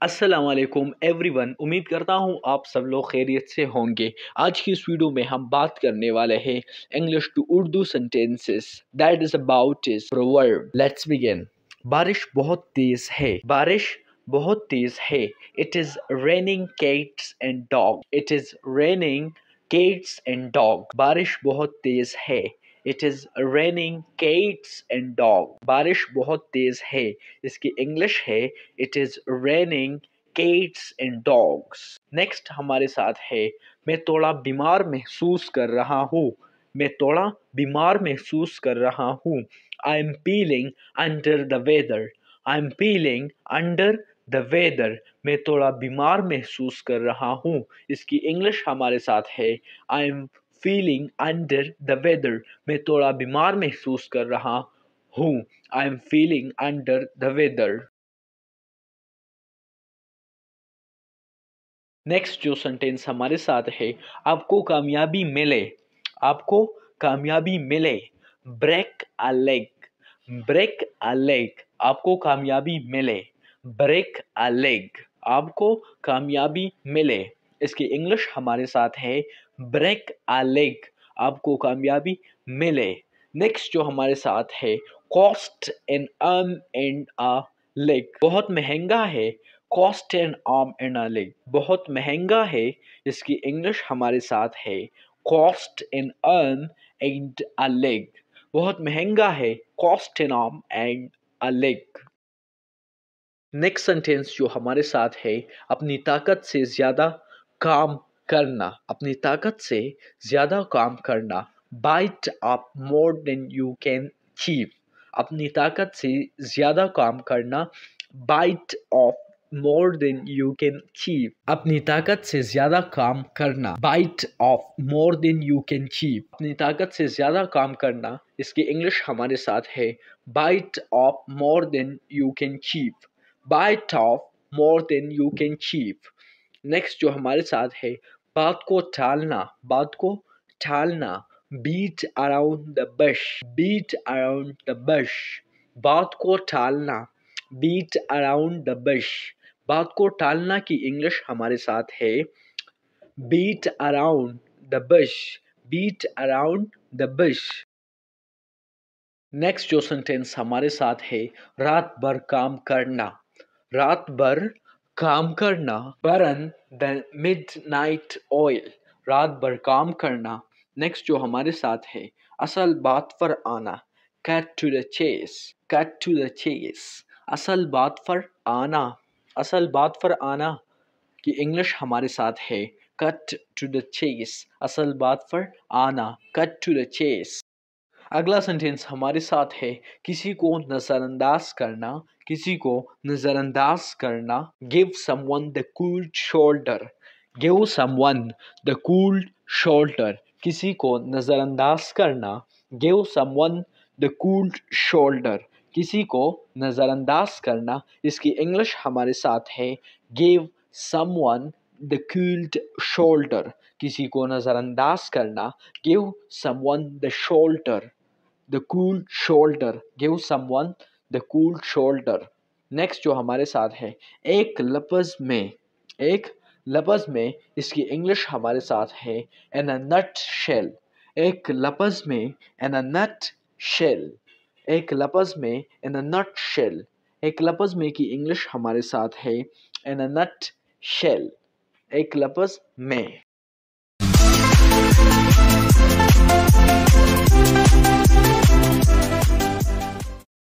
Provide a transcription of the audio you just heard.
अस्सलाम वालेकुम एवरीवन। उम्मीद करता हूँ आप सब लोग खैरियत से होंगे। आज की इस वीडियो में हम बात करने वाले हैं English to Urdu sentences that is about is proverb. Let's begin. बारिश बहुत तेज है। बारिश बहुत तेज है। It is raining cats and dog. It is raining cats and dog. बारिश बहुत तेज है। It is raining cats and dog. बारिश बहुत तेज है। इसकी इंग्लिश है it is raining cats and dogs. Next हमारे साथ है मैं थोड़ा बीमार महसूस कर रहा हूँ। मैं थोड़ा बीमार महसूस कर रहा हूँ। I am feeling under the weather. I am feeling under the weather. मैं थोड़ा बीमार महसूस कर रहा हूँ। इसकी इंग्लिश हमारे साथ है I am feeling under the weather. मैं थोड़ा बीमार महसूस कर रहा हूँ। I am feeling under the weather. Next जो सेंटेंस हमारे साथ है आपको कामयाबी मिले। आपको कामयाबी मिले। Break a leg. Break a leg. आपको कामयाबी मिले। Break a leg. आपको कामयाबी मिले। इसकी इंग्लिश हमारे साथ है ब्रेक अ लेग। आपको कामयाबी मिले। नेक्स्ट जो हमारे साथ है cost an arm and a leg. बहुत महंगा है। Cost an arm and a leg. बहुत महंगा है। इसकी इंग्लिश हमारे साथ है cost an arm and a leg. बहुत महंगा है। Cost an arm and a leg. Next sentence जो हमारे साथ है अपनी ताकत से ज़्यादा काम करना। अपनी ताकत से ज़्यादा काम करना। Bite up more than you can achieve. अपनी ताकत से ज़्यादा काम करना। Bite off more than you can achieve. अपनी ताकत से ज़्यादा काम करना। Bite off more than you can achieve. अपनी ताकत से ज़्यादा काम करना। इसकी इंग्लिश हमारे साथ है bite off more than you can achieve. Bite off more than you can achieve. Next जो हमारे साथ है बात को टालना। बात को टालना। Beat around the bush. Beat around the bush. बात को टालना। Beat around the bush. बात को टालना की इंग्लिश हमारे साथ है beat around the bush. Beat around the bush. Next जो सेंटेंस हमारे साथ है रात भर काम करना। रात भर काम करना। Burn the midnight oil. रात भर काम करना। नेक्स्ट जो हमारे साथ है असल बात पर आना। Cut to the chase. Cut to the chase. असल बात पर आना। असल बात पर आना की इंग्लिश हमारे साथ है कट टू द चेस। असल बात पर आना। Cut to the chase. अगला सेंटेंस हमारे साथ है किसी को नज़रअंदाज करना। किसी को नज़रअंदाज करना। Give someone the cool shoulder. Give someone the cool shoulder. किसी को नज़रअंदाज करना। Give someone the cool shoulder. किसी को नज़रअंदाज करना। इसकी इंग्लिश हमारे साथ है give someone the cooled shoulder. किसी को नज़रअंदाज करना। Give someone the shoulder. The cool shoulder. Give someone the cool shoulder. Next जो हमारे साथ है एक लफ्ज़ में। एक लफ्ज़ में। इसकी इंग्लिश हमारे साथ है इन अ नट शेल। एक लफ्ज़ में इन अ नट शेल। एक लफ्ज़ में इन अ नट शेल। एक लफ्ज़ में की इंग्लिश हमारे साथ है इन अ नट शेल। एक लफ्ज़ में।